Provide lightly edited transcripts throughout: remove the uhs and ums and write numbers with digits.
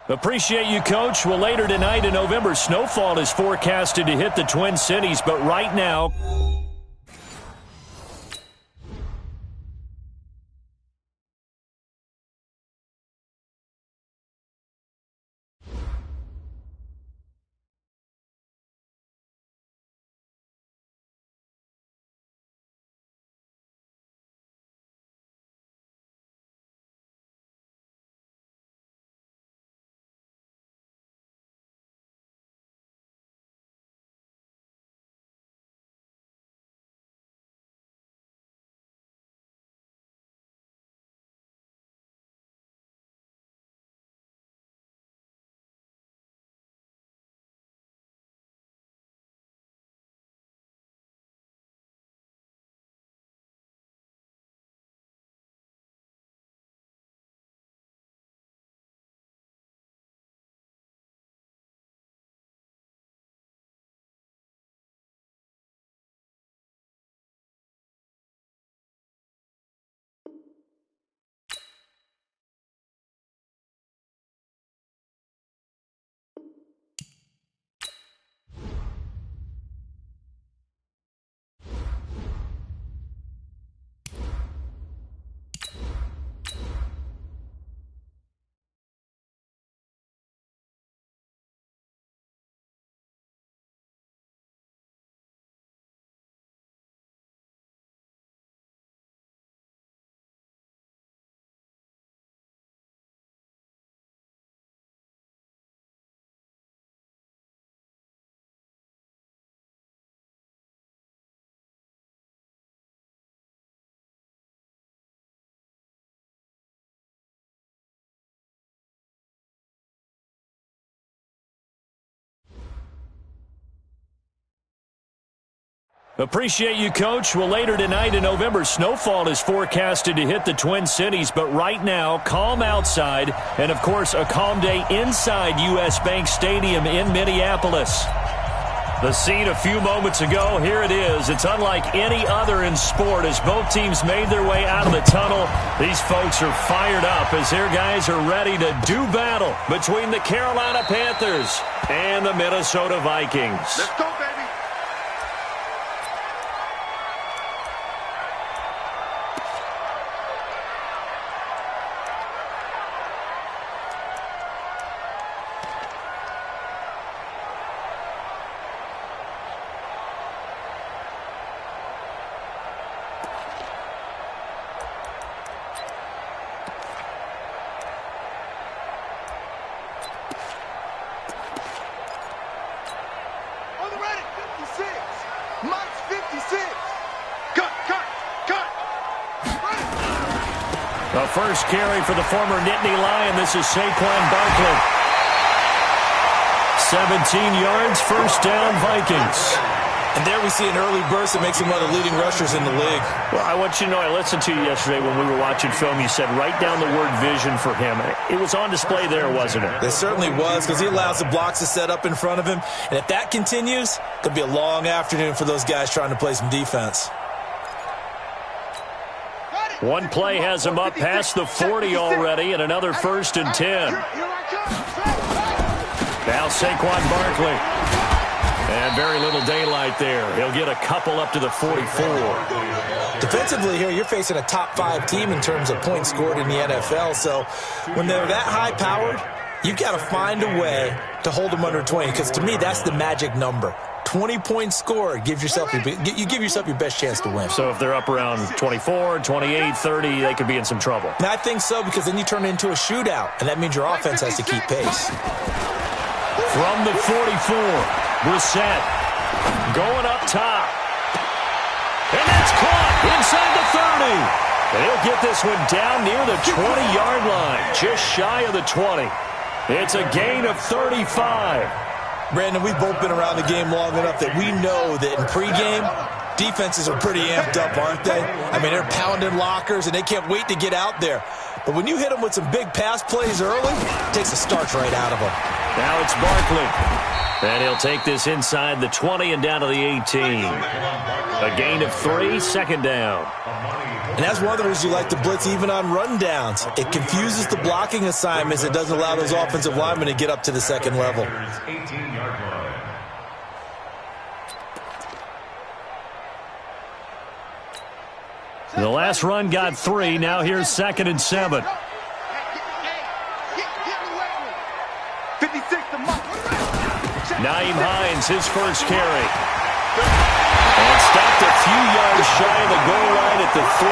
Appreciate you, Coach. Well, later tonight in November, snowfall is forecasted to hit the Twin Cities, but right now... Appreciate you, Coach. Well, later tonight in November, snowfall is forecasted to hit the Twin Cities, but right now, calm outside, and, of course, a calm day inside U.S. Bank Stadium in Minneapolis. The scene a few moments ago, here it is. It's unlike any other in sport as both teams made their way out of the tunnel. These folks are fired up as their guys are ready to do battle between the Carolina Panthers and the Minnesota Vikings. Let's go, baby. The first carry for the former Nittany Lion. This is Saquon Barkley. 17 yards, first down, Vikings. And there we see an early burst that makes him one of the leading rushers in the league. Well, I want you to know, I listened to you yesterday when we were watching film. You said write down the word vision for him. It was on display there, wasn't it? It certainly was, because he allows the blocks to set up in front of him. And if that continues, it could be a long afternoon for those guys trying to play some defense. One play has him up past the 40 already, and another 1st and 10. Now Saquon Barkley. And very little daylight there. He'll get a couple up to the 44. Defensively here, you're facing a top 5 team in terms of points scored in the NFL. So when they're that high-powered, you've got to find a way to hold them under 20, because to me, that's the magic number. 20 points scored, you give yourself your best chance to win. So if they're up around 24, 28, 30, they could be in some trouble. And I think so, because then you turn it into a shootout, and that means your offense has to keep pace. From the 44, Brissett going up top. And that's caught inside the 30. And he'll get this one down near the 20-yard line, just shy of the 20. It's a gain of 35. Brandon, we've both been around the game long enough that we know that in pregame, defenses are pretty amped up, aren't they? I mean, they're pounding lockers, and they can't wait to get out there. But when you hit them with some big pass plays early, it takes the starch right out of them. Now it's Barkley. And he'll take this inside the 20 and down to the 18. A gain of 3, second down. And that's one of the reasons you like to blitz even on rundowns. It confuses the blocking assignments. It doesn't allow those offensive linemen to get up to the second level. The last run got 3. Now here's 2nd and 7. Nyheim Hines, his first carry. And stopped a few yards shy of the goal line at the 3.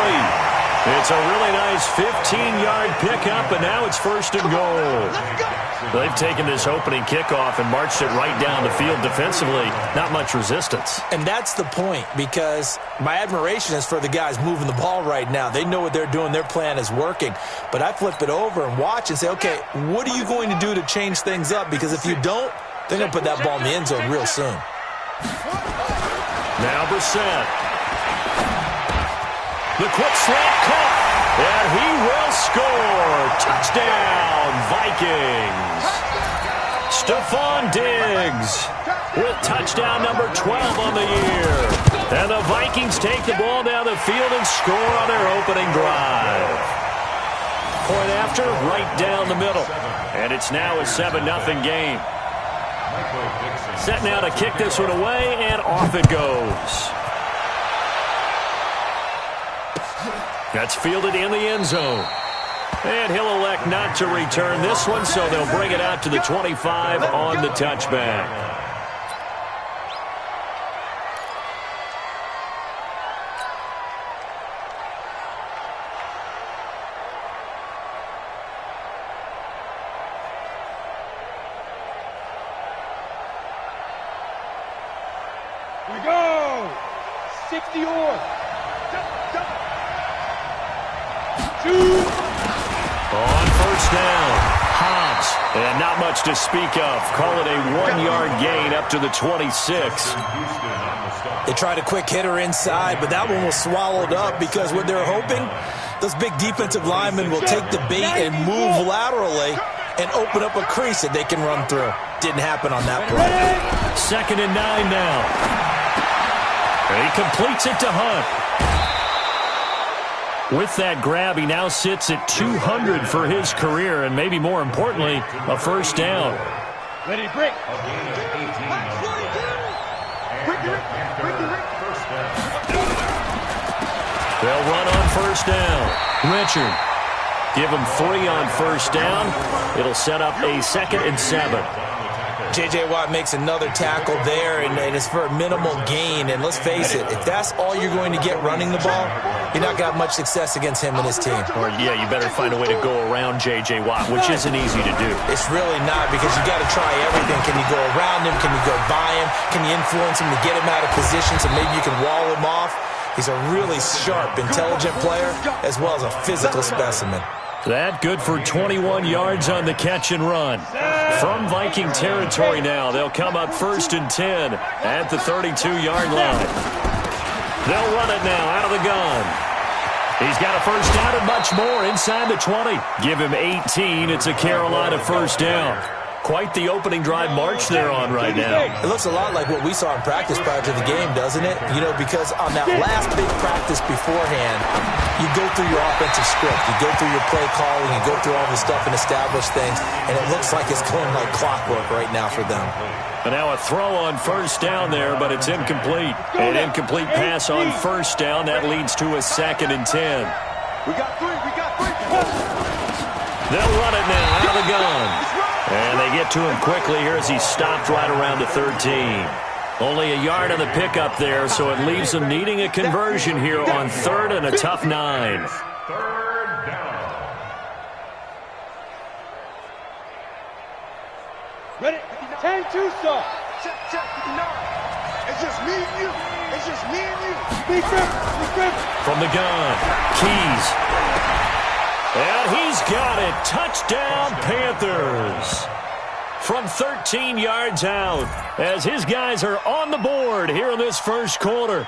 It's a really nice 15-yard pickup, and now it's 1st and goal. They've taken this opening kickoff and marched it right down the field defensively. Not much resistance. And that's the point, because my admiration is for the guys moving the ball right now. They know what they're doing. Their plan is working. But I flip it over and watch and say, okay, what are you going to do to change things up? Because if you don't, they're going to put that ball in the end zone real soon. Now Brissett. The quick slant caught, and he will score. Touchdown, Vikings. Stephon Diggs with touchdown number 12 on the year. And the Vikings take the ball down the field and score on their opening drive. Point after, right down the middle. And it's now a 7-0 game. Set now to kick this one away, and off it goes. That's fielded in the end zone. And he'll elect not to return this one, so they'll bring it out to the 25 on the touchback. Here we go! 60 or. On 1st down, Hobbs, and not much to speak of. Call it a 1-yard gain up to the 26. They tried a quick hitter inside, but that one was swallowed up because what they're hoping, those big defensive linemen will take the bait and move laterally and open up a crease that they can run through. Didn't happen on that play. 2nd and 9 now. And he completes it to Hunt. With that grab, he now sits at 200 for his career, and maybe more importantly, a 1st down. Ready, break. They'll run on 1st down. Richard. Give him 3 on 1st down. It'll set up a 2nd and 7. J.J. Watt makes another tackle there, and it's for a minimal gain. And let's face it, if that's all you're going to get running the ball, you're not going to have much success against him and his team. Or, yeah, you better find a way to go around J.J. Watt, which isn't easy to do. It's really not, because you got to try everything. Can you go around him? Can you go by him? Can you influence him to get him out of position so maybe you can wall him off? He's a really sharp, intelligent player, as well as a physical specimen. That good for 21 yards on the catch and run. From Viking territory now, they'll come up 1st and 10 at the 32-yard line. They'll run it now out of the gun. He's got a 1st down and much more inside the 20. Give him 18. It's a Carolina 1st down. Quite the opening drive march they're on right now. It looks a lot like what we saw in practice prior to the game, doesn't it? You know, because on that last big practice beforehand, you go through your offensive script, you go through your play calling, you go through all the stuff and establish things, and it looks like it's going like clockwork right now for them. And now a throw on 1st down there, but it's incomplete. An incomplete pass on 1st down. That leads to a 2nd and 10. We got 3. They'll run it now out of the gun. And they get to him quickly here as he's stopped right around the 13. Only a yard on the pickup there, so it leaves them needing a conversion here on 3rd and a tough 9. 3rd down. Ready? 10-2, sir. Check. It's just me and you. It's just me and you. Be careful. From the gun, Keys. And he's got it. Touchdown, Panthers. From 13 yards out, as his guys are on the board here in this 1st quarter.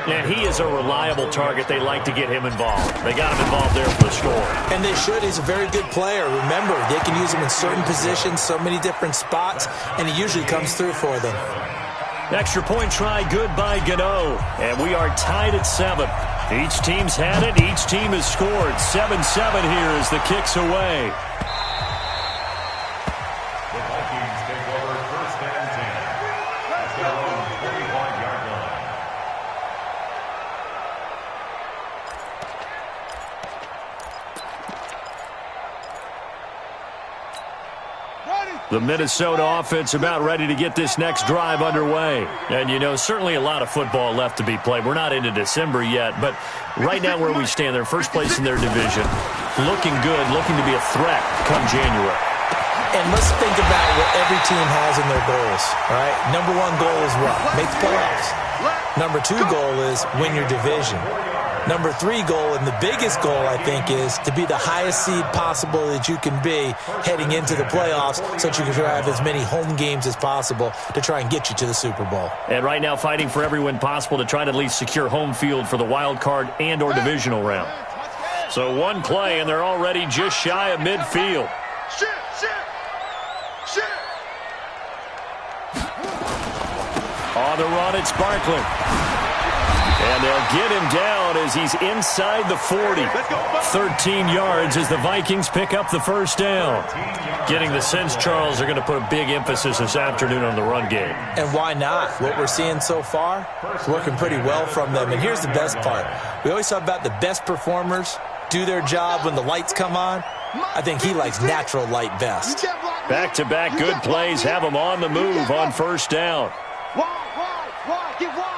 And he is a reliable target. They like to get him involved. They got him involved there for the score. And they should. He's a very good player. Remember, they can use him in certain positions, so many different spots, and he usually comes through for them. Extra point try good by Gano. And we are tied at 7. Each team's had it. Each team has scored. 7-7 here as the kick's away. The Vikings take over first and 10. At their own 45-yard line. The Minnesota offense about ready to get this next drive underway. And, you know, certainly a lot of football left to be played. We're not into December yet, but right now where we stand, they're first place in their division. Looking good, looking to be a threat come January. And let's think about what every team has in their goals, all right? Number one goal is what? Make the playoffs. Number two goal is win your division. Number three goal, and the biggest goal, I think, is to be the highest seed possible that you can be heading into the playoffs so that you can have as many home games as possible to try and get you to the Super Bowl. And right now fighting for every win possible to try to at least secure home field for the wild card and or divisional round. So one play, and they're already just shy of midfield. On the run, it's Barkley. And they'll get him down as he's inside the 40. 13 yards as the Vikings pick up the first down. Getting the sense, Charles, they're going to put a big emphasis this afternoon on the run game. And why not? What we're seeing so far is working pretty well from them. And here's the best part. We always talk about the best performers do their job when the lights come on. I think he likes natural light best. Back-to-back good plays have him on the move on first down. Wide, get wide.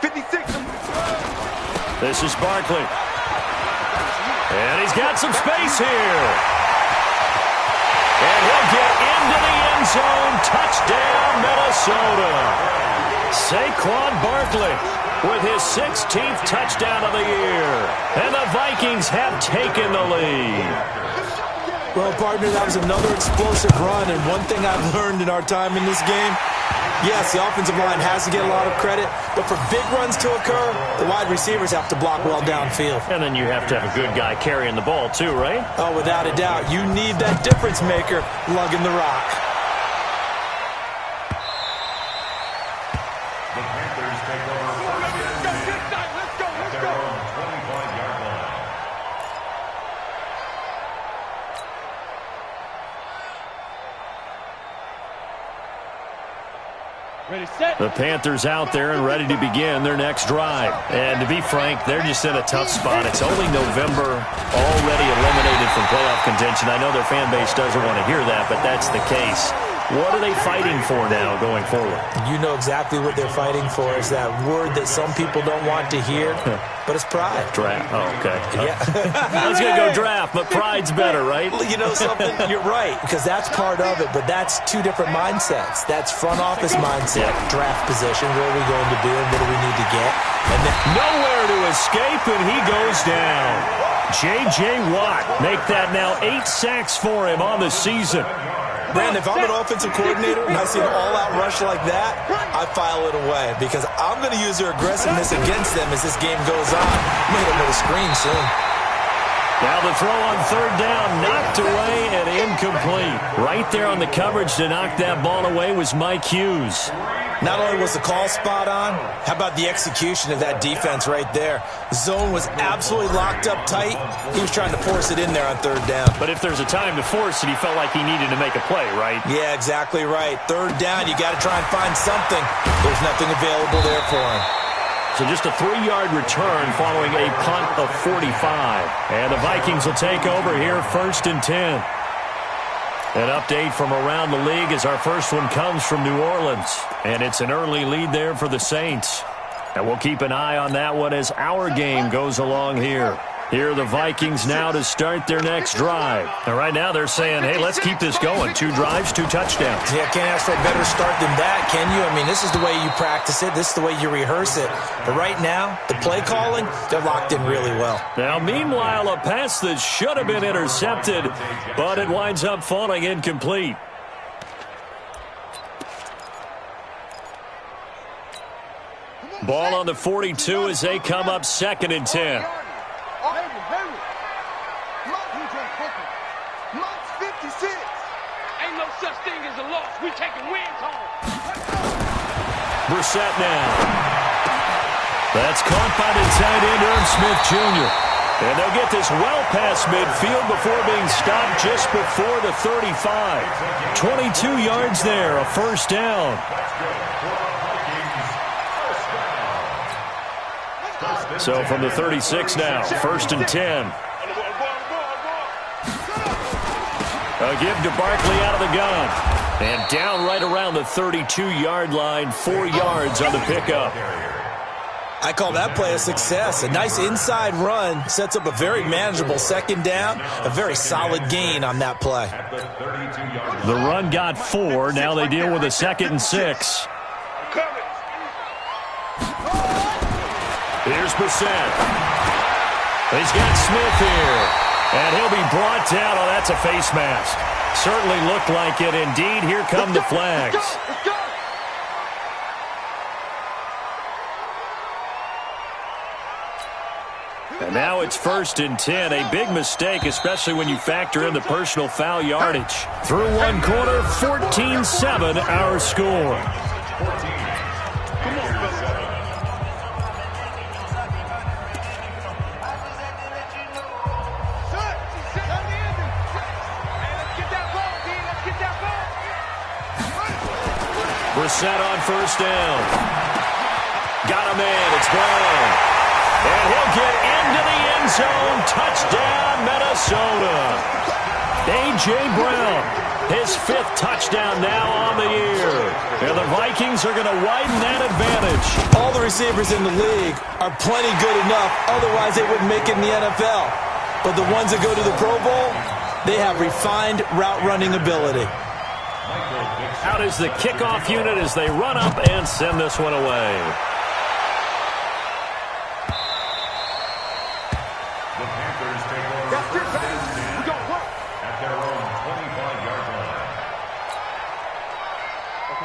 56. This is Barkley. And he's got some space here. And he'll get into the end zone. Touchdown, Minnesota. Saquon Barkley with his 16th touchdown of the year. And the Vikings have taken the lead. Well, partner, that was another explosive run. And one thing I've learned in our time in this game, yes, the offensive line has to get a lot of credit, but for big runs to occur, the wide receivers have to block well downfield. And then you have to have a good guy carrying the ball too, right? Oh, without a doubt. You need that difference maker lugging the rock. The Panthers take over first and 10. At their own 25-yard line. Ready, set. The Panthers out there and ready to begin their next drive. And to be frank, they're just in a tough spot. It's only November, already eliminated from playoff contention. I know their fan base doesn't want to hear that, but that's the case. What are they fighting for now going forward? You know exactly what they're fighting for. Is that word that some people don't want to hear, but it's pride. Draft. Oh, okay. Yeah. I was going to go draft, but pride's better, right? Well, you know something? You're right, because that's part of it, but that's two different mindsets. That's front office mindset, draft position, where are we going to be and what do we need to get? And then nowhere to escape, and he goes down. J.J. Watt make that now 8 sacks for him on the season. Brandon, if I'm an offensive coordinator and I see an all-out rush like that, I file it away because I'm going to use their aggressiveness against them as this game goes on. I'm going to hit them with a screen soon. Now the throw on third down, knocked away and incomplete. Right there on the coverage to knock that ball away was Mike Hughes. Not only was the call spot on, how about the execution of that defense right there? Zone was absolutely locked up tight. He was trying to force it in there on third down. But if there's a time to force it, he felt like he needed to make a play, right? Yeah, exactly right. Third down, you got to try and find something. There's nothing available there for him. So just a 3-yard return following a punt of 45. And the Vikings will take over here first and 10. An update from around the league as our first one comes from New Orleans. And it's an early lead there for the Saints. And we'll keep an eye on that one as our game goes along here. Here are the Vikings now to start their next drive. And right now they're saying, hey, let's keep this going. 2 drives, 2 touchdowns. Yeah, can't ask for a better start than that, can you? I mean, this is the way you practice it. This is the way you rehearse it. But right now, the play calling, they're locked in really well. Now, meanwhile, a pass that should have been intercepted, but it winds up falling incomplete. Ball on the 42 as they come up 2nd and 10. Ain't no such thing as a loss. We taking wins home. Brissett now. That's caught by the tight end, Irv Smith Jr. And they'll get this well past midfield before being stopped just before the 35. 22 yards there, a first down. So from the 36 now, 1st and 10. A give to Barkley out of the gun. And down right around the 32-yard line, 4 yards on the pickup. I call that play a success. A nice inside run sets up a very manageable 2nd down. A very solid gain on that play. The run got 4. Now they deal with a 2nd and 6. Here's Brissett. He's got Smith here. And he'll be brought down. Oh, that's a face mask. Certainly looked like it. Indeed, here come the flags. And now it's 1st and 10. A big mistake, especially when you factor in the personal foul yardage. Through one quarter, 14-7 our score. Brissett on 1st down. Got him in. It's gone. And he'll get into the end zone. Touchdown, Minnesota. A.J. Brown, his 5th touchdown now on the year. And the Vikings are going to widen that advantage. All the receivers in the league are plenty good enough. Otherwise, they wouldn't make it in the NFL. But the ones that go to the Pro Bowl, they have refined route running ability. Out is the kickoff unit as they run up and send this one away. The Panthers take over at their own 25-yard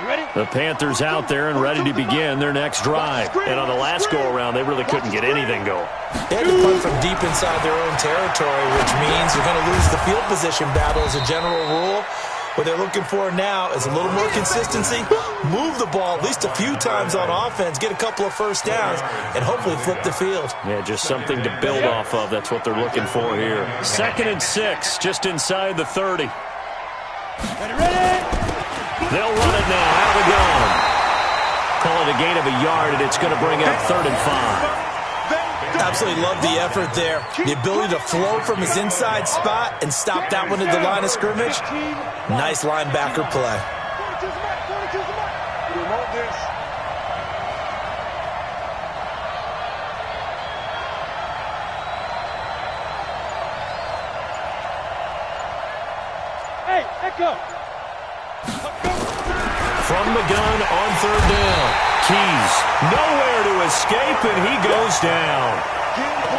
line. The Panthers out there and ready to begin their next drive. And on the last go-around, they really couldn't get anything going. They had to punt from deep inside their own territory, which means they're going to lose the field position battle as a general rule. What they're looking for now is a little more consistency, move the ball at least a few times on offense, get a couple of first downs, and hopefully flip the field. Yeah, just something to build off of. That's what they're looking for here. 2nd and 6, just inside the 30. They'll run it now, out of the gun. Call it a gain of a yard, and it's going to bring up 3rd and 5. Absolutely love the effort there. The ability to flow from his inside spot and stop that one at the line of scrimmage. Nice linebacker play. Hey, echo. From the gun on 3rd down. Keys nowhere to escape, and he goes down.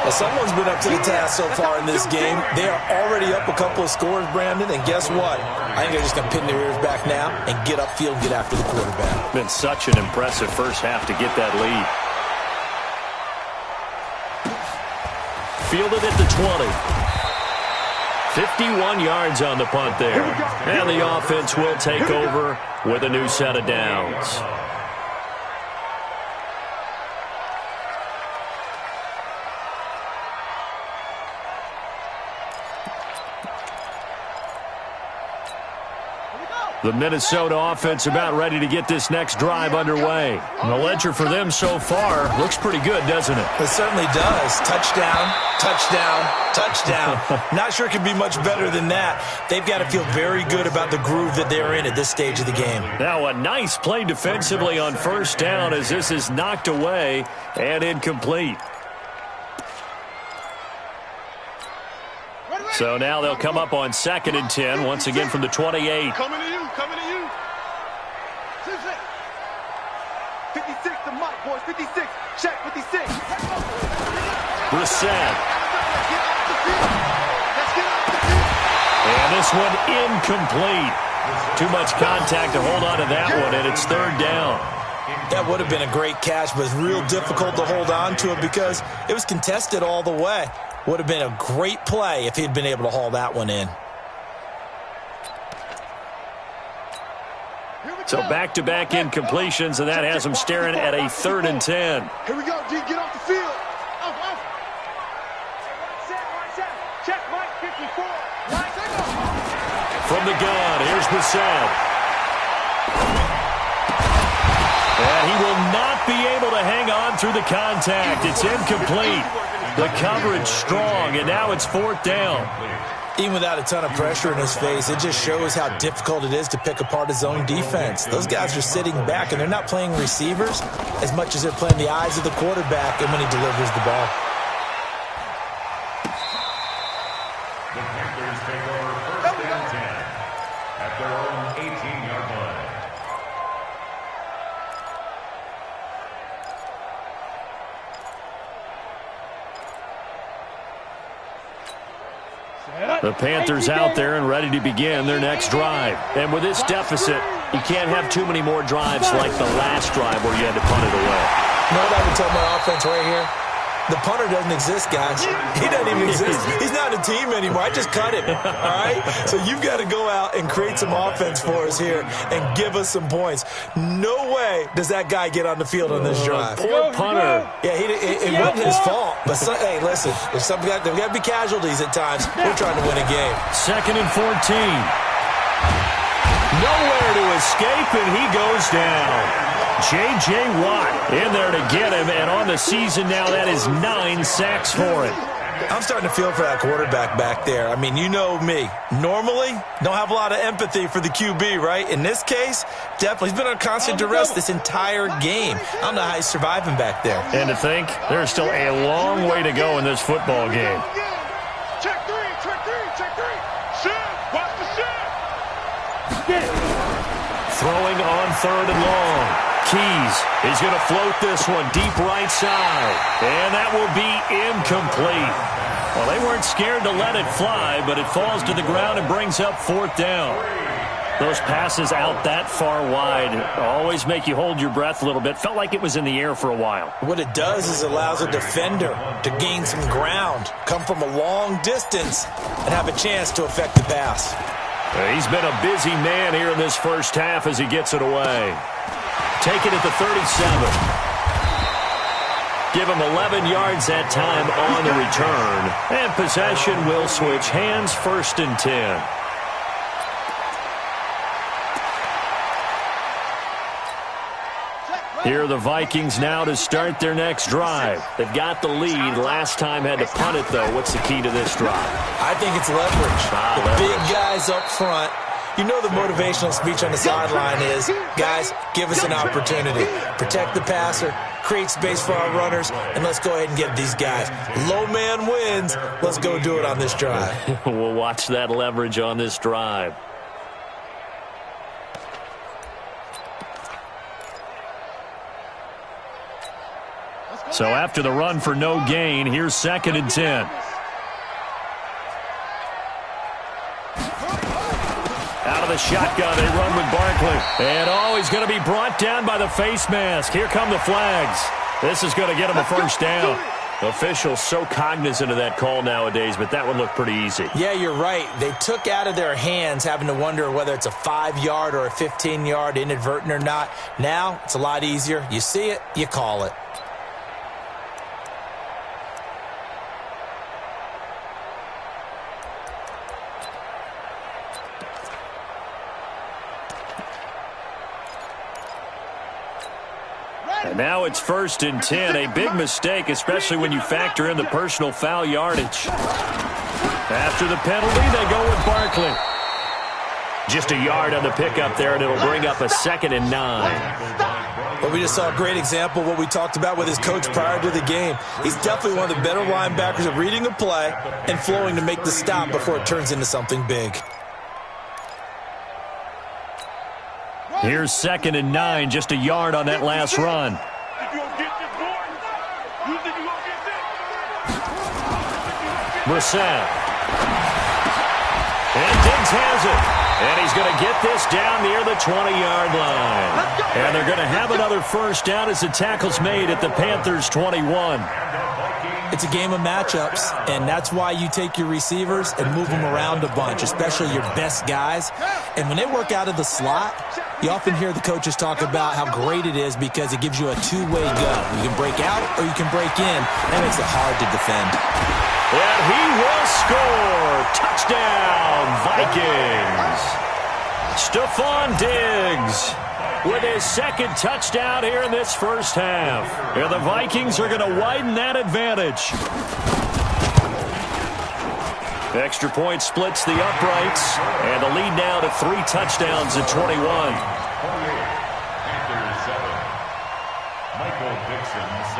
Well, someone's been up to the task so far in this game. They are already up a couple of scores, Brandon, and guess what? I think they're just going to pin their ears back now and get upfield and get after the quarterback. Been such an impressive first half to get that lead. Fielded at the 20. 51 yards on the punt there. And the offense will take over with a new set of downs. The Minnesota offense about ready to get this next drive underway. And the ledger for them so far looks pretty good, doesn't it? It certainly does. Touchdown, touchdown, touchdown. Not sure it can be much better than that. They've got to feel very good about the groove that they're in at this stage of the game. Now a nice play defensively on 1st down as this is knocked away and incomplete. So now they'll come up on 2nd and 10, once again from the 28. Coming to you, coming to you. 56, the mic, boys, 56. Check, 56. Brissett. And this one incomplete. Too much contact to hold on to that one, and it's 3rd down. That would have been a great catch, but it's real difficult to hold on to it because it was contested all the way. Would have been a great play if he'd been able to haul that one in. So back-to-back incompletions, and that has them staring at a 3rd and 10. Here we go, D. Get off the field. Check, Mike 54. From the gun, here's Brissett. And he will not be able to hang on through the contact. It's incomplete. The coverage strong, and now it's 4th down. Even without a ton of pressure in his face, it just shows how difficult it is to pick apart his own defense. Those guys are sitting back, and they're not playing receivers as much as they're playing the eyes of the quarterback and when he delivers the ball. The Panthers take over 1st and 10 at their own 18-yard line. The Panthers out there and ready to begin their next drive. And with this deficit, you can't have too many more drives like the last drive where you had to punt it away. You know what I would tell my offense right here? The punter doesn't exist, guys. He doesn't even exist. He's not a team anymore. I just cut him, all right? So you've got to go out and create some offense for us here and give us some points. No way does that guy get on the field on this drive. Poor punter. Yeah, it wasn't his fault. But, hey, listen, there's got to be casualties at times. We're trying to win a game. 2nd and 14. Nowhere to escape, and he goes down. J.J. Watt in there to get him, and on the season now, that is 9 sacks for him. I'm starting to feel for that quarterback back there. I mean, you know me. Normally, don't have a lot of empathy for the QB, right? In this case, definitely. He's been on constant duress this entire game. I don't know how he's surviving back there. And to think, there's still a long way to go in this football game. Check three. Shift. Watch the shift. Throwing on 3rd and long. Keys is going to float this one deep right side. And that will be incomplete. Well, they weren't scared to let it fly, but it falls to the ground and brings up 4th down. Those passes out that far wide always make you hold your breath a little bit. Felt like it was in the air for a while. What it does is allows a defender to gain some ground, come from a long distance, and have a chance to affect the pass. He's been a busy man here in this first half as he gets it away. Take it at the 37. Give him 11 yards that time on the return. And possession will switch hands, 1st and 10. Here are the Vikings now to start their next drive. They've got the lead. Last time had to punt it, though. What's the key to this drive? I think it's leverage. Leverage. Big guys up front. You know the motivational speech on the sideline is, guys, give us an opportunity. Protect the passer, create space for our runners, and let's go ahead and get these guys. Low man wins. Let's go do it on this drive. We'll watch that leverage on this drive. So after the run for no gain, here's 2nd and 10. Out of the shotgun, they run with Barkley. And he's going to be brought down by the face mask. Here come the flags. This is going to get him a 1st down. Officials so cognizant of that call nowadays, but that one looked pretty easy. Yeah, you're right. They took out of their hands having to wonder whether it's a 5-yard or a 15-yard inadvertent or not. Now, it's a lot easier. You see it, you call it. And now it's 1st and 10. A big mistake, especially when you factor in the personal foul yardage. After the penalty, they go with Barkley. Just a yard on the pickup there, and it'll bring up a 2nd and 9. Well, we just saw a great example of what we talked about with his coach prior to the game. He's definitely one of the better linebackers at reading a play and flowing to make the stop before it turns into something big. Here's 2nd and 9, just a yard on that last run. Brissett. And Diggs has it. And he's going to get this down near the 20-yard line. And they're going to have another 1st down as the tackle's made at the Panthers' 21. It's a game of matchups, and that's why you take your receivers and move them around a bunch, especially your best guys. And when they work out of the slot, you often hear the coaches talk about how great it is because it gives you a two-way go. You can break out or you can break in. That makes it hard to defend. And he will score. Touchdown, Vikings. Stephon Diggs with his second touchdown here in this first half. And the Vikings are going to widen that advantage. Extra point splits the uprights, and the lead now to 3 touchdowns at 21.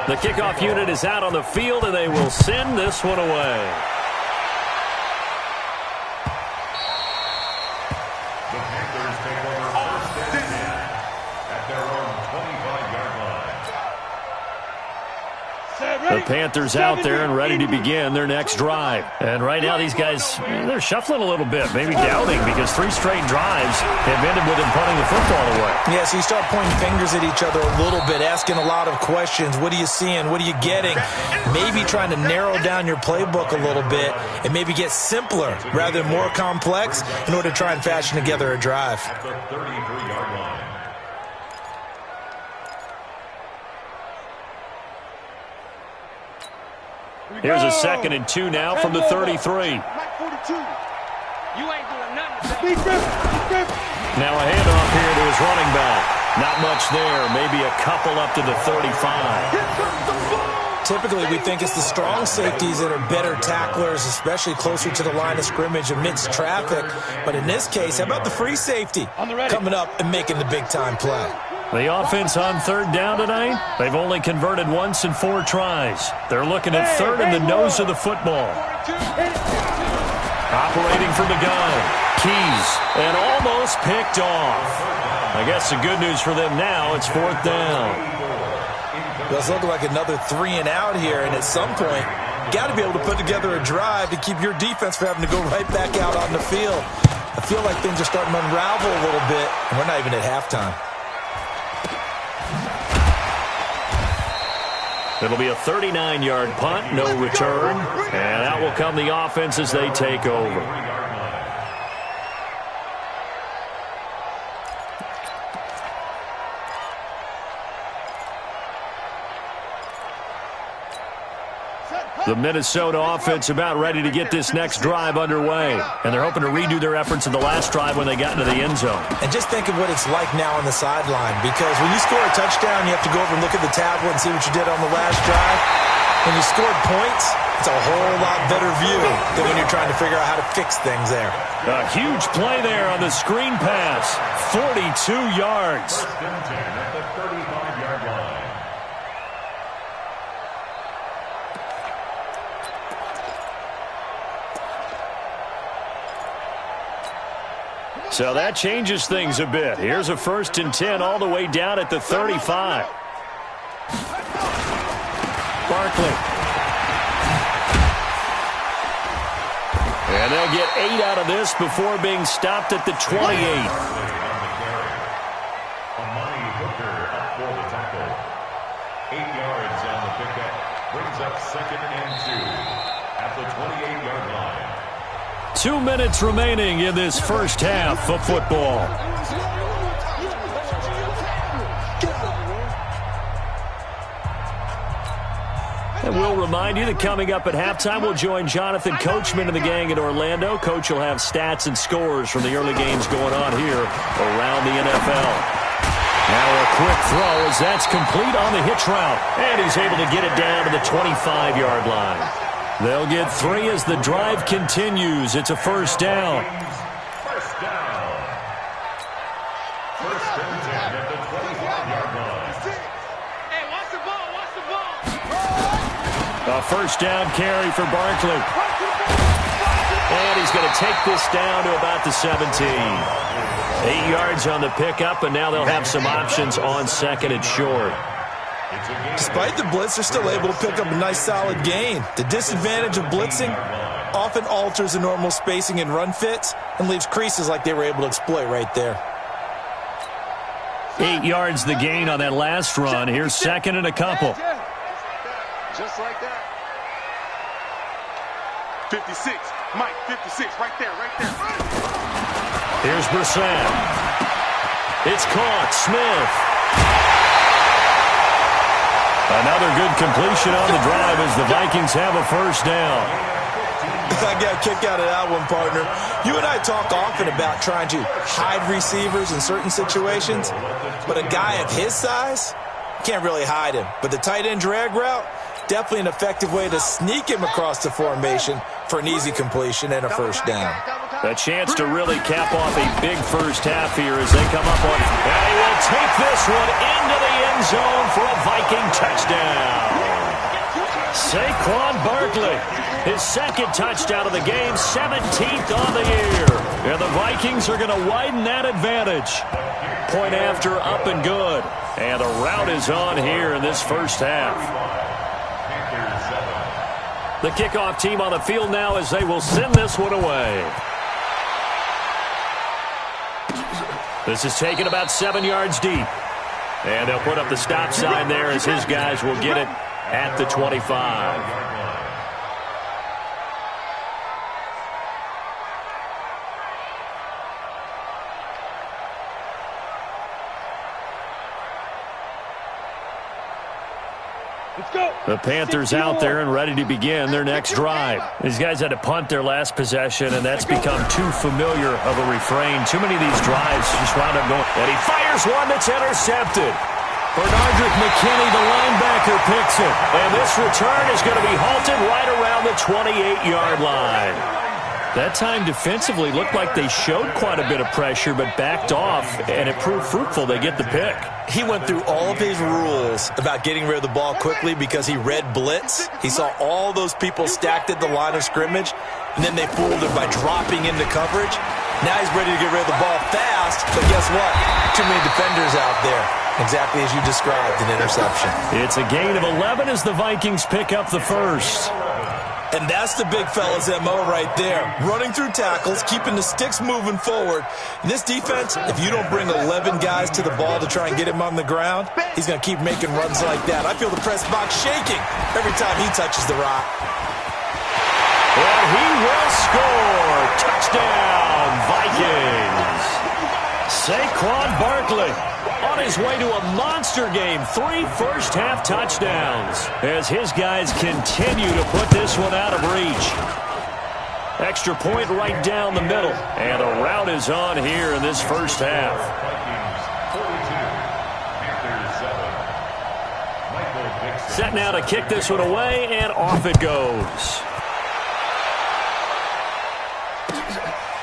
The kickoff unit is out on the field, and they will send this one away. The Panthers take over first and 10 at their own 25-yard line. The Panthers out there and ready to begin their next drive. And right now these guys, they're shuffling a little bit, maybe doubting, because 3 straight drives have ended with them punting the football away. Yeah, so you start pointing fingers at each other a little bit, asking a lot of questions. What are you seeing? What are you getting? Maybe trying to narrow down your playbook a little bit and maybe get simpler rather than more complex in order to try and fashion together a drive. At the 33-yard line. Here's a 2nd and 2 now from the 33. You ain't doing nothing. Now a handoff here to his running back. Not much there. Maybe a couple up to the 35. Typically, we think it's the strong safeties that are better tacklers, especially closer to the line of scrimmage amidst traffic. But in this case, how about the free safety coming up and making the big-time play? The offense on 3rd down tonight, they've only converted once in 4 tries. They're looking at 3rd in the nose of the football. Operating from the gun. Keys, and almost picked off. I guess the good news for them now, it's 4th down. Well, it's looking like another 3 and out here, and at some point, got to be able to put together a drive to keep your defense from having to go right back out on the field. I feel like things are starting to unravel a little bit, and we're not even at halftime. It'll be a 39-yard punt, no return, and out will come the offense as they take over. The Minnesota offense about ready to get this next drive underway. And they're hoping to redo their efforts in the last drive when they got into the end zone. And just think of what it's like now on the sideline, because when you score a touchdown, you have to go over and look at the tablet and see what you did on the last drive. When you scored points, it's a whole lot better view than when you're trying to figure out how to fix things there. A huge play there on the screen pass. 42 yards. First and 10 at the 35-yard line. So that changes things a bit. Here's a 1st and 10 all the way down at the 35. Barkley. And they'll get 8 out of this before being stopped at the 28. Amani Hooker up for the tackle. 8 yards on the pickup. Brings up 2nd and 2 at the 28-yard line. 2 minutes remaining in this first half of football. And we'll remind you that coming up at halftime, we'll join Jonathan Coachman and the gang in Orlando. Coach will have stats and scores from the early games going on here around the NFL. Now a quick throw as that's complete on the hitch route. And he's able to get it down to the 25-yard line. They'll get 3 as the drive continues. It's a 1st down. First down. 1st and 10 at the 25-yard line. Hey, watch the ball, watch the ball. A 1st down carry for Barkley. And he's going to take this down to about the 17. 8 yards on the pickup, and now they'll have some options on 2nd and short. Despite the blitz, they're still able to pick up a nice solid gain. The disadvantage of blitzing often alters the normal spacing and run fits and leaves creases like they were able to exploit right there. 8 yards the gain on that last run. Here's 2nd and a couple. Just like that. 56. Mike, 56. Right there, right there. Here's Brissett. It's caught. Smith. Another good completion on the drive as the Vikings have a first down. I got a kick out of that one, partner. You and I talk often about trying to hide receivers in certain situations, but a guy of his size, can't really hide him. But the tight end drag route, definitely an effective way to sneak him across the formation for an easy completion and a first down. A chance to really cap off a big first half here as they come up on. And he will take this one into the end zone for a Viking touchdown. Saquon Barkley, his second touchdown of the game, 17th on the year. And the Vikings are going to widen that advantage. Point after, up and good. And the route is on here in this first half. The kickoff team on the field now as they will send this one away. This is taken about 7 yards deep. And they'll put up the stop sign there as his guys will get it at the 25. The Panthers out there and ready to begin their next drive. These guys had to punt their last possession, and that's become too familiar of a refrain. Too many of these drives just wound up going. And he fires one that's intercepted. Bernardrick McKinney, the linebacker, picks it. And this return is going to be halted right around the 28-yard line. That time defensively looked like they showed quite a bit of pressure but backed off, and it proved fruitful. They get the pick. He went through all of his rules about getting rid of the ball quickly because he read blitz. He saw all those people stacked at the line of scrimmage, and then they fooled him by dropping into coverage. Now he's ready to get rid of the ball fast, but guess what? Too many defenders out there. Exactly as you described, an interception. It's a gain of 11 as the Vikings pick up the first. And that's the big fella's MO right there. Running through tackles, keeping the sticks moving forward. In this defense, if you don't bring 11 guys to the ball to try and get him on the ground, he's going to keep making runs like that. I feel the press box shaking every time he touches the rock. And he will score. Touchdown, Vikings. Saquon Barkley on his way to a monster game. 3 first-half touchdowns as his guys continue to put this one out of reach. Extra point right down the middle. And the route is on here in this first half. Set now to kick this one away, and off it goes.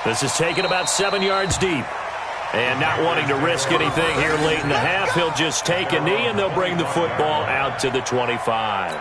This is taken about 7 yards deep. And not wanting to risk anything here late in the half, he'll just take a knee, and they'll bring the football out to the 25.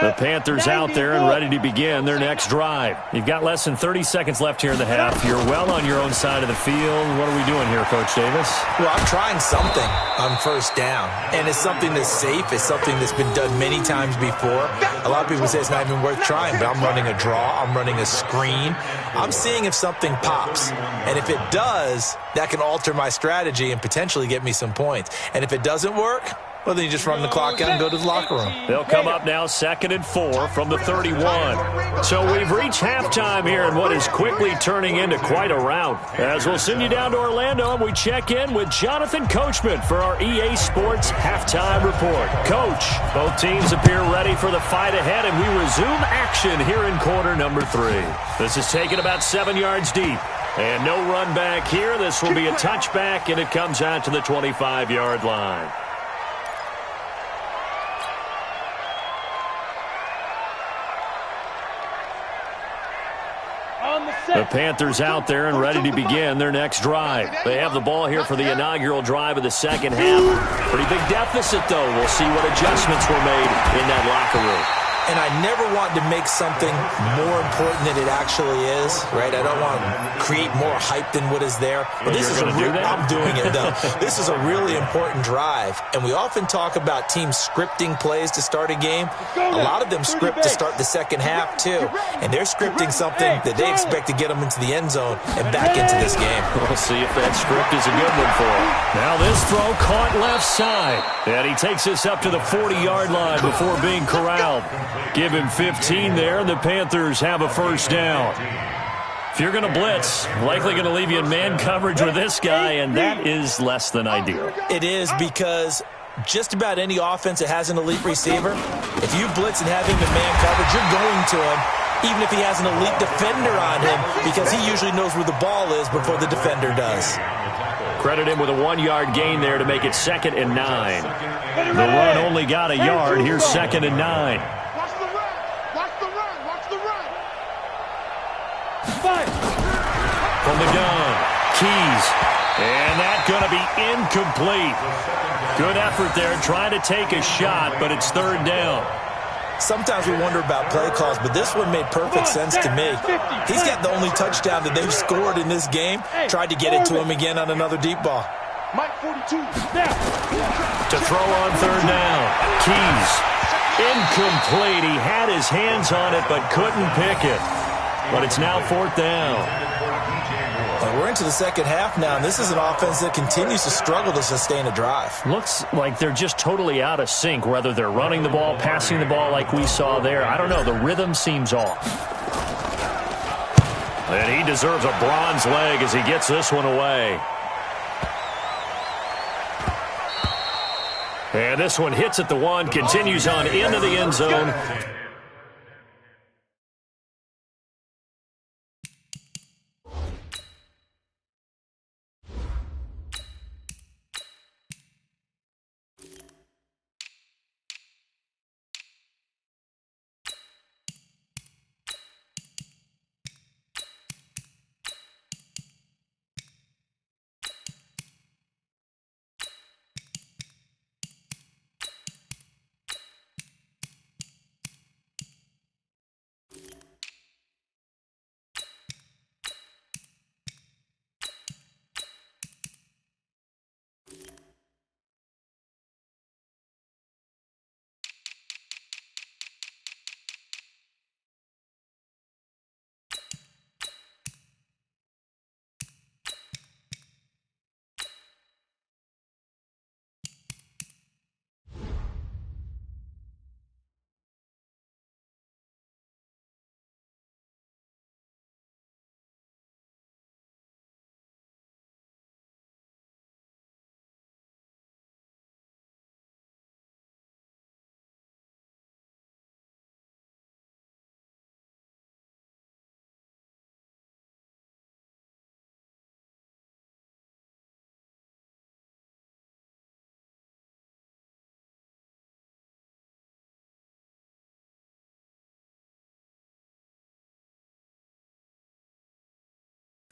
The Panthers out there and ready to begin their next drive. You've got less than 30 seconds left here in the half. You're well on your own side of the field. What are we doing here, Coach Davis? Well, I'm trying something on first down. And it's something that's safe. It's something that's been done many times before. A lot of people say it's not even worth trying, but I'm running a draw. I'm running a screen. I'm seeing if something pops. And if it does, that can alter my strategy and potentially get me some points. And if it doesn't work, well, then you just run the clock out and go to the locker room. They'll come up now 2nd and 4 from the 31. So we've reached halftime here in what is quickly turning into quite a rout. As we'll send you down to Orlando, and we check in with Jonathan Coachman for our EA Sports Halftime Report. Coach, both teams appear ready for the fight ahead, and we resume action here in quarter number 3. This is taken about 7 yards deep. And no run back here. This will be a touchback, and it comes out to the 25-yard line. The Panthers out there and ready to begin their next drive. They have the ball here for the inaugural drive of the second half. Pretty big deficit, though. We'll see what adjustments were made in that locker room. and I never want to make something more important than it actually is, right? I don't want to create more hype than what is there. But this is I'm doing it, though. This is a really important drive, and we often talk about teams scripting plays to start a game. A lot of them script to start the second half, too, and they're scripting something that they expect to get them into the end zone and back into this game. We'll see if that script is a good one for him. Now this throw caught left side, and he takes us up to the 40-yard line before being corralled. Give him 15 there, and the Panthers have a first down. If you're going to blitz, likely going to leave you in man coverage with this guy, and that is less than ideal. It is, because just about any offense that has an elite receiver, if you blitz and have him in man coverage, you're going to him, even if he has an elite defender on him, because he usually knows where the ball is before the defender does. Credit him with a 1-yard gain there to make it 2nd and 9. The run only got a yard. Here's 2nd and 9. Watch the run. Watch the run. Watch the run. Five. From the gun, Keys. And that's going to be incomplete. Good effort there trying to take a shot, but it's 3rd down. Sometimes we wonder about play calls, but this one made perfect sense to me. He's got the only touchdown that they've scored in this game. Tried to get it to him again on another deep ball. Mike 42. To throw on 3rd down. Keys. Incomplete. He had his hands on it, but couldn't pick it. But it's now 4th down. We're into the second half now, and this is an offense that continues to struggle to sustain a drive. Looks like they're just totally out of sync, whether they're running the ball, passing the ball like we saw there. I don't know. The rhythm seems off. And he deserves a bronze leg as he gets this one away. And this one hits at the 1, continues on into the end zone.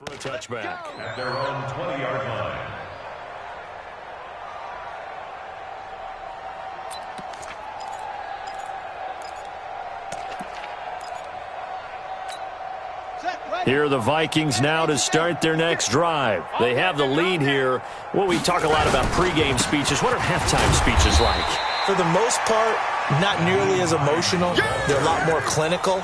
For a touchback. At their own 20-yard line. Here are the Vikings now to start their next drive. They have the lead here. Well, we talk a lot about pregame speeches. What are halftime speeches like? For the most part, not nearly as emotional. They're a lot more clinical.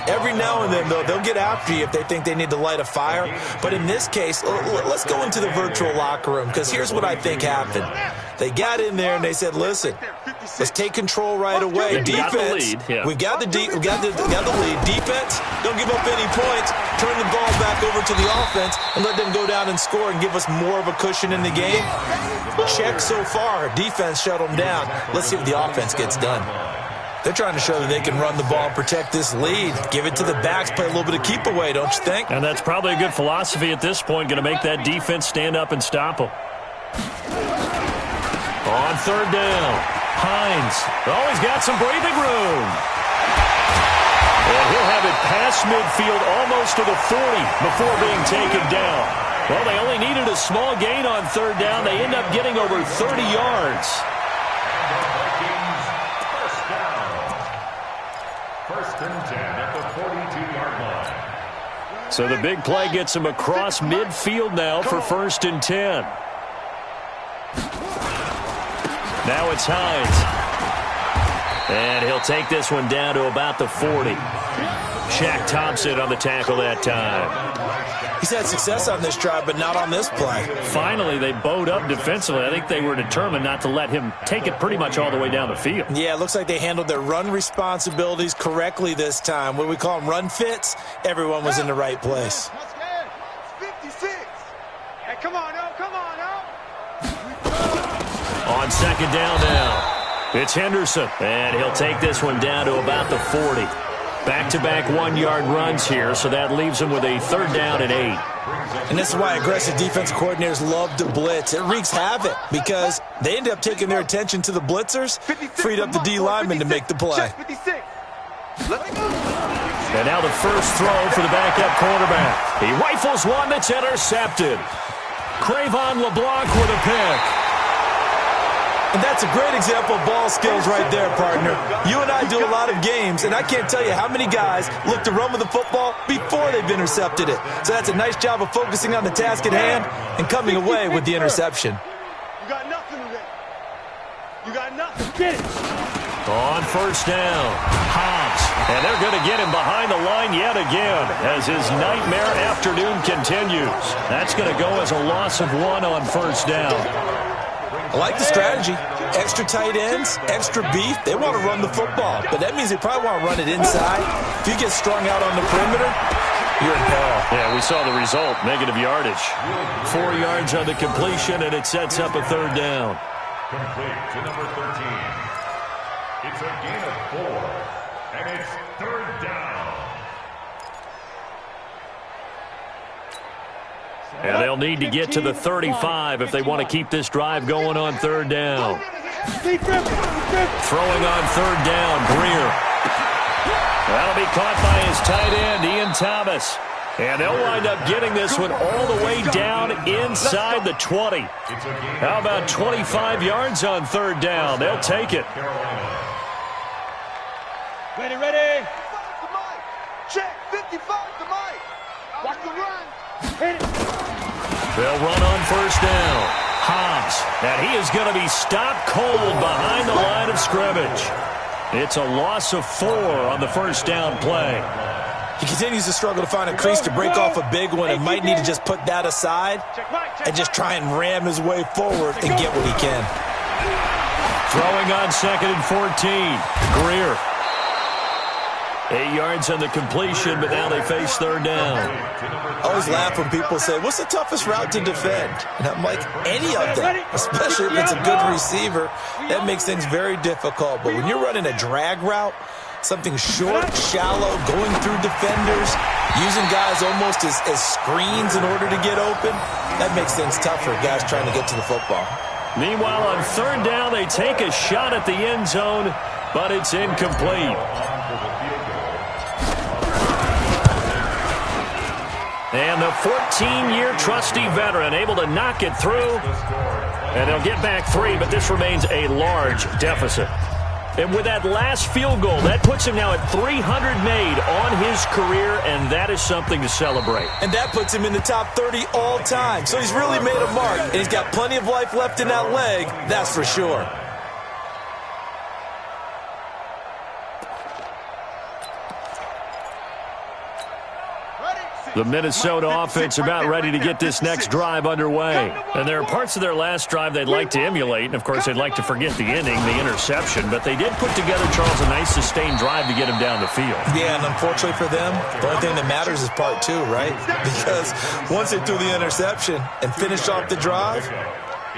Every now and then, though, they'll get after you if they think they need to light a fire. But in this case, let's go into the virtual locker room, because here's what I think happened. They got in there and they said, listen, let's take control right away. Defense, we've got the lead. Defense, don't give up any points. Turn the ball back over to the offense and let them go down and score and give us more of a cushion in the game. Check so far. Defense shut them down. Let's see what the offense gets done. They're trying to show that they can run the ball and protect this lead. Give it to the backs, play a little bit of keep away, don't you think? And that's probably a good philosophy at this point, going to make that defense stand up and stop them. On 3rd down, Hines. Oh, he's got some breathing room. And he'll have it past midfield almost to the 40 before being taken down. Well, they only needed a small gain on 3rd down. They end up getting over 30 yards. So the big play gets him across midfield now for 1st and 10. Now it's Hines. And he'll take this one down to about the 40. Shaq Thompson on the tackle that time. He's had success on this drive, but not on this play. Finally, they bowed up defensively. I think they were determined not to let him take it pretty much all the way down the field. Yeah, it looks like they handled their run responsibilities correctly this time. What we call them run fits, everyone was in the right place. 56. Hey, come on, oh, come on, oh. On 2nd down now. It's Henderson, and he'll take this one down to about the 40. Back-to-back 1-yard runs here, so that leaves him with a 3rd down and 8. And this is why aggressive defensive coordinators love to blitz. It wreaks havoc because they end up taking their attention to the blitzers, freed up the D lineman to make the play. And now the first throw for the backup quarterback. He rifles one that's intercepted. Cravon LeBlanc with a pick. And that's a great example of ball skills right there, partner. You and I do a lot of games, and I can't tell you how many guys look to run with the football before they've intercepted it. So that's a nice job of focusing on the task at hand and coming away with the interception. You got nothing today. You got nothing. Get it. On 1st down, Hobbs. And they're going to get him behind the line yet again as his nightmare afternoon continues. That's going to go as a loss of 1 on 1st down. I like the strategy. Extra tight ends, extra beef. They want to run the football, but that means they probably want to run it inside. If you get strung out on the perimeter, you're in peril. Yeah, we saw the result, negative yardage. 4 yards on the completion, and it sets up a 3rd down. Complete to number 13. It's a gain of 4, and it's 3rd down. And they'll need to get to the 35 if they want to keep this drive going on 3rd down. Throwing on 3rd down, Greer. That'll be caught by his tight end, Ian Thomas. And they'll wind up getting this one all the way down inside the 20. How about 25 yards on 3rd down? They'll take it. Ready, ready. Check, 55 to Mike. Watch the run. Hit it. They'll run on 1st down. Hobbs, and he is going to be stopped cold behind the line of scrimmage. It's a loss of 4 on the 1st down play. He continues to struggle to find a crease to break off a big one and might need to just put that aside and just try and ram his way forward and get what he can. Throwing on 2nd and 14. Greer. 8 yards on the completion, but now they face 3rd down. I always laugh when people say, what's the toughest route to defend? And I'm like, any of them, especially if it's a good receiver. That makes things very difficult. But when you're running a drag route, something short, shallow, going through defenders, using guys almost as screens in order to get open, that makes things tough for guys trying to get to the football. Meanwhile, on 3rd down, they take a shot at the end zone, but it's incomplete. And the 14-year trusty veteran able to knock it through. And they'll get back 3, but this remains a large deficit. And with that last field goal, that puts him now at 300 made on his career, and that is something to celebrate. And that puts him in the top 30 all time. So he's really made a mark, and he's got plenty of life left in that leg, that's for sure. The Minnesota offense about ready to get this next drive underway. And there are parts of their last drive they'd like to emulate. And, of course, they'd like to forget the ending, the interception. But they did put together, Charles, a nice sustained drive to get him down the field. Yeah, and unfortunately for them, the only thing that matters is part 2, right? Because once they threw the interception and finished off the drive,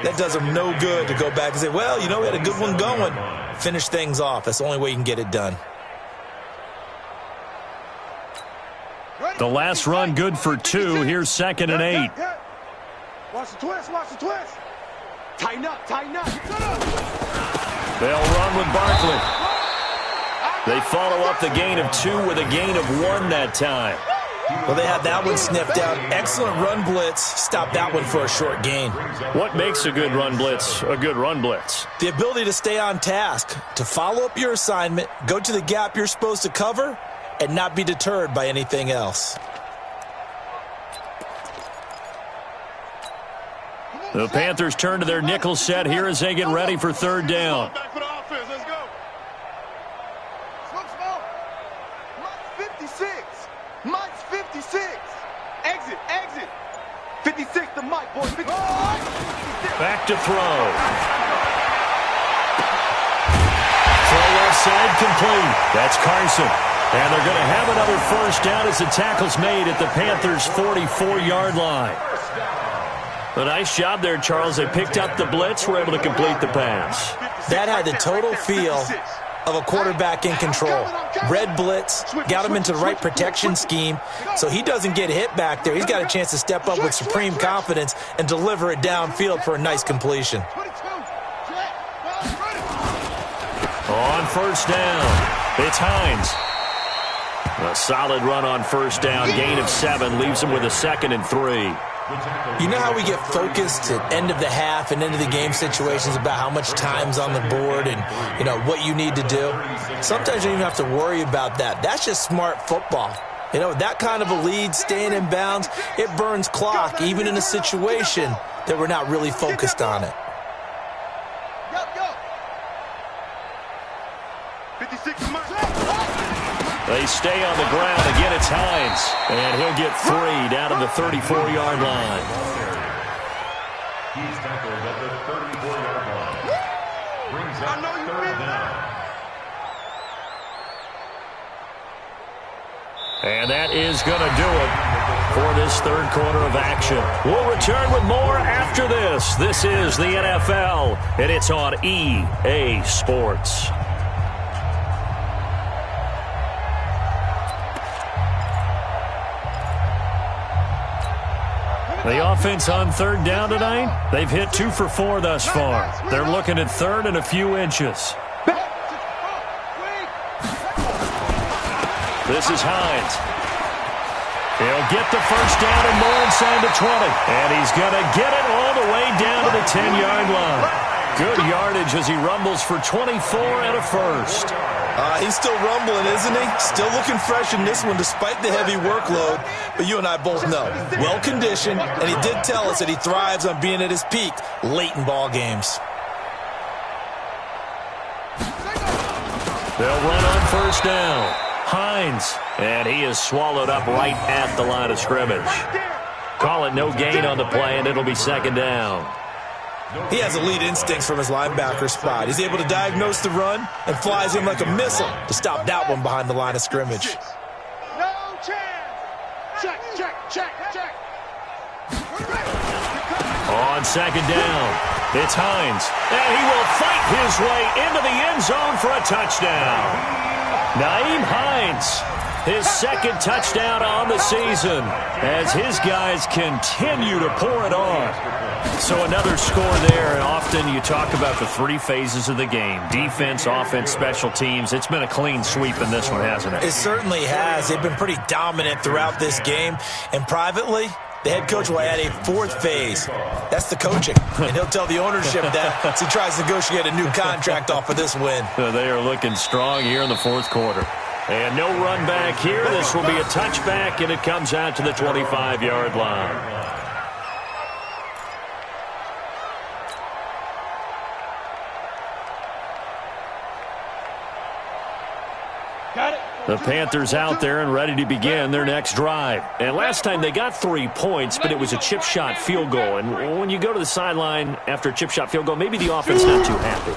that does them no good to go back and say, well, you know, we had a good one going. Finish things off. That's the only way you can get it done. The last run good for 2. Here's 2nd and 8. Watch the twist, watch the twist. Tighten up, tighten up. They'll run with Barkley. They follow up the gain of 2 with a gain of 1 that time. Well, they had that one sniffed out. Excellent run blitz. Stop that one for a short gain. What makes a good run blitz a good run blitz? The ability to stay on task, to follow up your assignment, go to the gap you're supposed to cover, and not be deterred by anything else. The Panthers turn to their nickel set here as they get ready for third down. Back for the offense. Let's go. Smoke. Mike's 56. Mike's 56. Exit. 56 to Mike, boys. Back to throw. Throw left side complete. That's Carson. And they're going to have another first down as the tackle's made at the Panthers' 44-yard line. A nice job there, Charles. They picked up the blitz, were able to complete the pass. That had the total feel of a quarterback in control. Red blitz, got him into the right protection scheme, so he doesn't get hit back there. He's got a chance to step up with supreme confidence and deliver it downfield for a nice completion. On first down, it's Hines. A solid run on first down, gain of 7, leaves him with a 2nd and 3. You know how we get focused at end of the half and end of the game situations about how much time's on the board and, you know, what you need to do? Sometimes you don't even have to worry about that. That's just smart football. You know, that kind of a lead, staying in bounds, it burns clock, even in a situation that we're not really focused on it. 56 They stay on the ground. Again, it's Hines. And he'll get 3 down to the 34-yard line. He's tackled at the 34-yard line. Brings up third down. And that is going to do it for this third quarter of action. We'll return with more after this. This is the NFL, and it's on EA Sports. The offense on third down tonight, they've hit 2 for 4 thus far. They're looking at third and a few inches. This is Hines. He'll get the first down and more inside the 20. And he's going to get it all the way down to the 10-yard line. Good yardage as he rumbles for 24 and a first. He's still rumbling, isn't he? Still looking fresh in this one despite the heavy workload. But you and I both know, well-conditioned, and he did tell us that he thrives on being at his peak late in ball games. They'll run on first down. Hines, and he is swallowed up right at the line of scrimmage. Call it no gain on the play, and it'll be second down. He has elite instincts from his linebacker spot. He's able to diagnose the run and flies in like a missile to stop that one behind the line of scrimmage. No chance. Check. On second down, it's Hines, and he will fight his way into the end zone for a touchdown. Nyheim Hines, his 2nd touchdown on the season as his guys continue to pour it on. So another score there, and often you talk about the 3 phases of the game. Defense, offense, special teams. It's been a clean sweep in this one, hasn't it? It certainly has. They've been pretty dominant throughout this game. And privately, the head coach will add a 4th phase. That's the coaching. And he'll tell the ownership that as he tries to negotiate a new contract off of this win. They are looking strong here in the 4th quarter. And no run back here. This will be a touchback, and it comes out to the 25-yard line. The Panthers out there and ready to begin their next drive. And last time they got 3 points, but it was a chip shot field goal. And when you go to the sideline after a chip shot field goal, maybe the offense not too happy.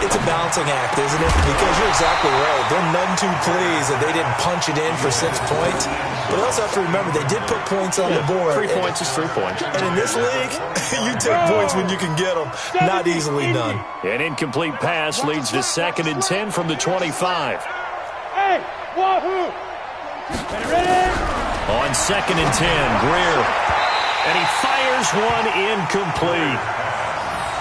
It's a balancing act, isn't it? Because you're exactly right. They're none too pleased that they didn't punch it in for 6 points. But also have to remember, they did put points on the board. 3 points is 3 points. And in this league, you take points when you can get them. Not easily done. An incomplete pass leads to 2nd and 10 from the 25. Hey, wahoo! Ready? On 2nd and 10, Greer. And he fires one incomplete.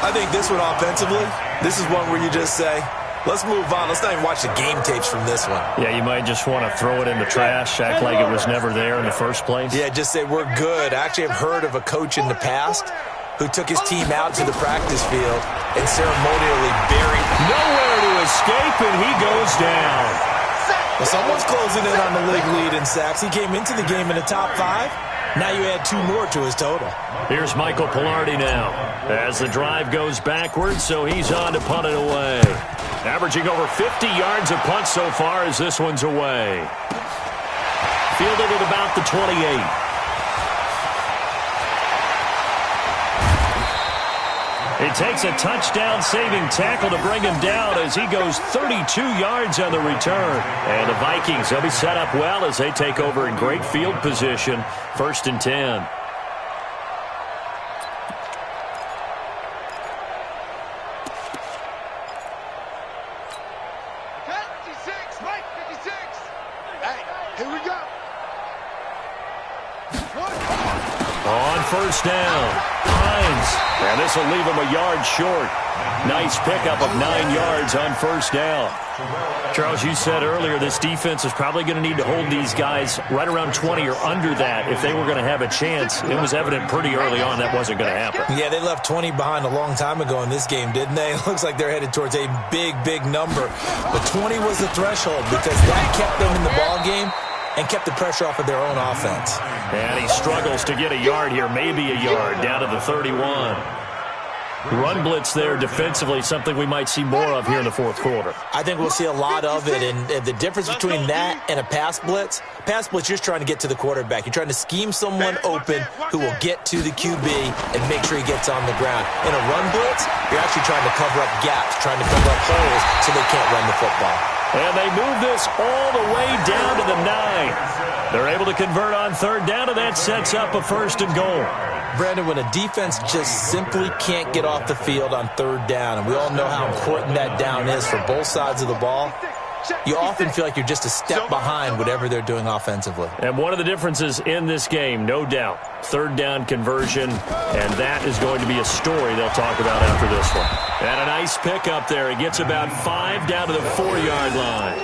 I think this one offensively, this is one where you just say, let's move on. Let's not even watch the game tapes from this one. Yeah, you might just want to throw it in the trash, act like it was never there in the first place. Yeah, just say we're good. I actually have heard of a coach in the past who took his team out to the practice field and ceremonially buried. Nowhere to escape, and he goes down. Well, someone's closing in on the league lead in sacks. He came into the game in the top 5. Now you add 2 more to his total. Here's Michael Pilardi now as the drive goes backwards, so he's on to punt it away. Averaging over 50 yards a punt so far as this one's away. Fielded at about the 28. It takes a touchdown-saving tackle to bring him down as he goes 32 yards on the return. And the Vikings, they'll be set up well as they take over in great field position. 1st and 10. On 1st down, Hines. And this will leave him a yard short. Nice pickup of 9 yards on 1st down. Charles, you said earlier this defense is probably going to need to hold these guys right around 20 or under that if they were going to have a chance. It was evident pretty early on that wasn't going to happen. Yeah, they left 20 behind a long time ago in this game, didn't they? It looks like they're headed towards a big, big number. But 20 was the threshold because that kept them in the ball game and kept the pressure off of their own offense. And he struggles to get a yard here, maybe a yard, down to the 31. Run blitz there defensively, something we might see more of here in the 4th quarter. I think we'll see a lot of it, and the difference between that and a pass blitz, you're just trying to get to the quarterback. You're trying to scheme someone open who will get to the QB and make sure he gets on the ground. In a run blitz, you're actually trying to cover up gaps, trying to cover up holes so they can't run the football. And they move this all the way down to the 9. They're able to convert on 3rd down, and that sets up a 1st and goal. Brandon, when a defense just simply can't get off the field on 3rd down, and we all know how important that down is for both sides of the ball, you often feel like you're just a step behind whatever they're doing offensively. And one of the differences in this game, no doubt, 3rd down conversion, and that is going to be a story they'll talk about after this one. And a nice pickup there. He gets about 5 down to the 4-yard line.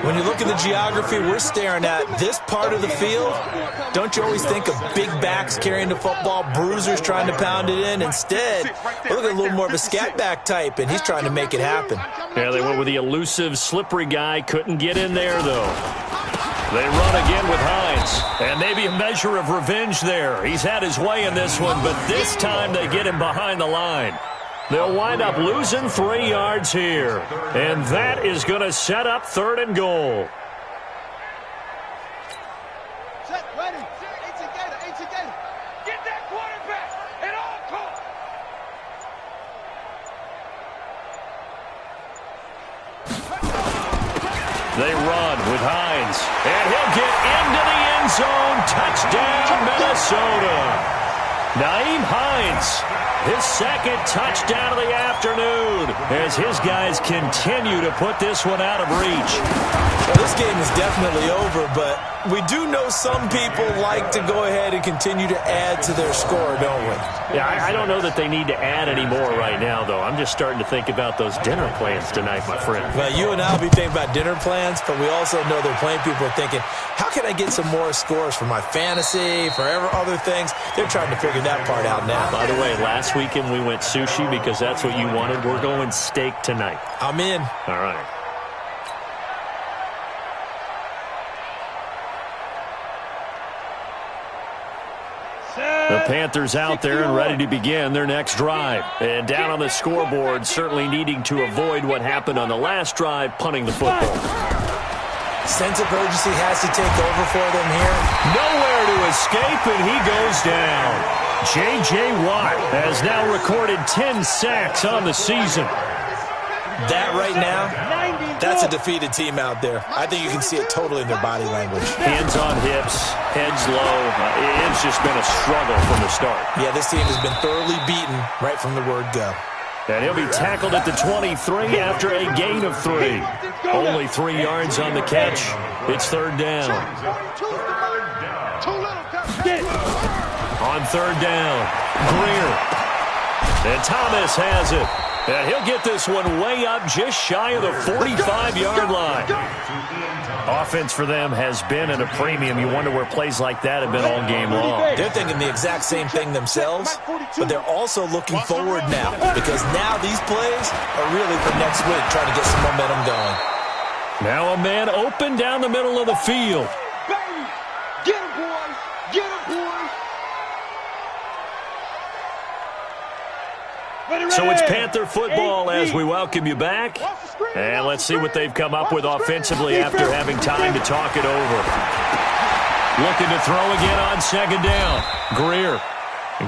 When you look at the geography we're staring at, this part of the field, don't you always think of big backs carrying the football, bruisers trying to pound it in? Instead, look at a little more of a scat back type, and he's trying to make it happen. Yeah, they went with the elusive, slippery guy. Couldn't get in there, though. They run again with Hines, and maybe a measure of revenge there. He's had his way in this one, but this time they get him behind the line. They'll wind up losing 3 yards here, and that is going to set up 3rd and goal. Set, ready. Gator. Get that quarterback at all costs. They run with Hines, and he'll get into the end zone. Touchdown, Minnesota. Nyheim Hines, his 2nd touchdown of the afternoon as his guys continue to put this one out of reach. Well, this game is definitely over, but we do know some people like to go ahead and continue to add to their score, don't we? Yeah, I don't know that they need to add any more right now, though. I'm just starting to think about those dinner plans tonight, my friend. Well, you and I will be thinking about dinner plans, but we also know there are plenty of people are thinking, how can I get some more scores for my fantasy, for other things? They're trying to figure that part out now. By the way, last weekend we went sushi because that's what you wanted. We're going steak tonight. I'm in. All right. The Panthers out there and ready to begin their next drive. And down on the scoreboard, certainly needing to avoid what happened on the last drive, punting the football. Sense of urgency has to take over for them here. Nowhere to escape, and he goes down. J.J. Watt has now recorded 10 sacks on the season. That right now, that's a defeated team out there. I think you can see it totally in their body language. Hands on hips, heads low. It's just been a struggle from the start. Yeah, this team has been thoroughly beaten right from the word go. And he'll be tackled at the 23 after a gain of 3. Only 3 yards on the catch. It's 3rd down. On 3rd down, Greer. And Thomas has it. And he'll get this one way up just shy of the 45-yard line. Offense for them has been at a premium. You wonder where plays like that have been all game long. They're thinking the exact same thing themselves, but they're also looking forward now because now these plays are really for next week, trying to get some momentum going. Now a man open down the middle of the field. Get him, boys. Get him, boys. So it's Panther football as we welcome you back. And let's see what they've come up with offensively after having time to talk it over. Looking to throw again on second down. Greer.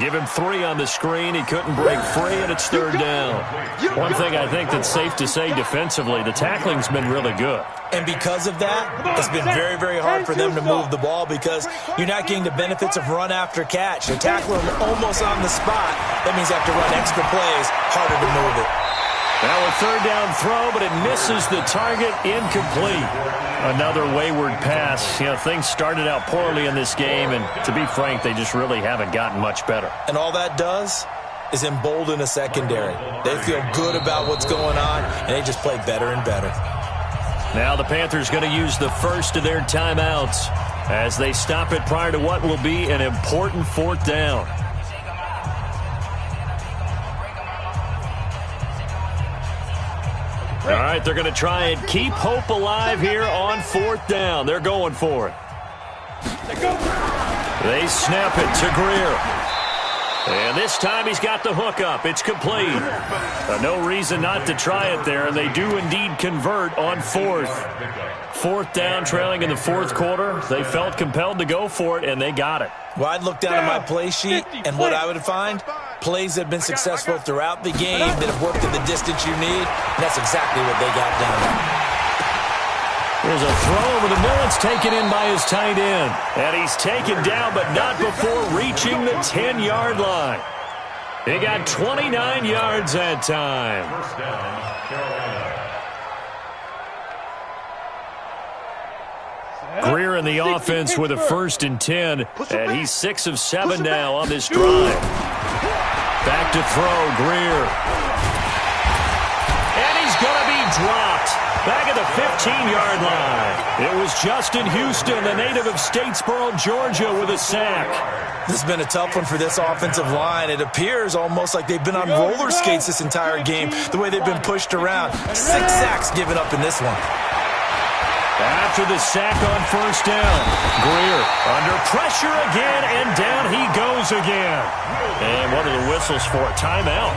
Give him 3 on the screen. He couldn't break free, and it's third down. One thing I think that's safe to say defensively, the tackling's been really good. And because of that, it's been very, very hard for them to move the ball because you're not getting the benefits of run after catch. They tackle them almost on the spot. That means they have to run extra plays, harder to move it. Now a third down throw, but it misses the target, incomplete. Another wayward pass. You know, things started out poorly in this game, and to be frank, they just really haven't gotten much better. And all that does is embolden a secondary. They feel good about what's going on, and they just play better and better. Now the Panthers going to use the first of their timeouts as they stop it prior to what will be an important fourth down. All right, they're going to try and keep hope alive here on fourth down. They're going for it. They snap it to Greer. And this time he's got the hook up. It's complete. No reason not to try it there, and they do indeed convert on fourth. Fourth down, trailing in the fourth quarter. They felt compelled to go for it, and they got it. Well, I'd look down at my play sheet, and what I would find, plays that have been successful throughout the game that have worked at the distance you need, and that's exactly what they got done. There's a throw over the middle. It's taken in by his tight end. And he's taken down, but not before reaching the 10-yard line. He got 29 yards that time. First down, Carolina. Greer in the offense with a 1st and 10. And he's 6 of 7 now on this drive. Back to throw, Greer. And he's going to be dropped. Back at the 15-yard line. It was Justin Houston, the native of Statesboro, Georgia, with a sack. This has been a tough one for this offensive line. It appears almost like they've been on roller skates this entire game, the way they've been pushed around. 6 sacks given up in this one. After the sack on first down, Greer under pressure again, and down he goes again. And what are the whistles for? Timeout.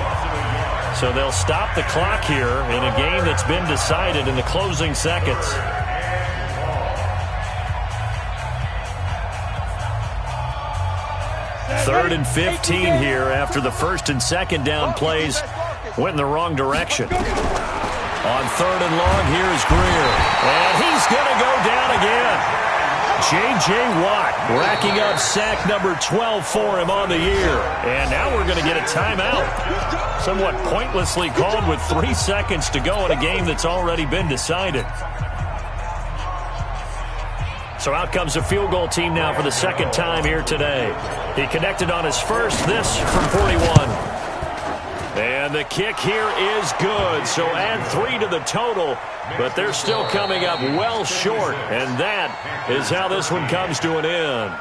So they'll stop the clock here in a game that's been decided in the closing seconds. Third and 15 here after the 1st and 2nd down plays went in the wrong direction. On 3rd and long, here's Greer. And he's going to go down again. J.J. Watt racking up sack number 12 for him on the year. And now we're going to get a timeout. Somewhat pointlessly called with 3 seconds to go in a game that's already been decided. So out comes a field goal team now for the 2nd time here today. He connected on his first, this from 41. And the kick here is good, so add 3 to the total, but they're still coming up well short, and that is how this one comes to an end.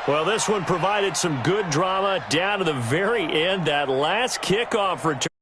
Well, this one provided some good drama down to the very end. That last kickoff return.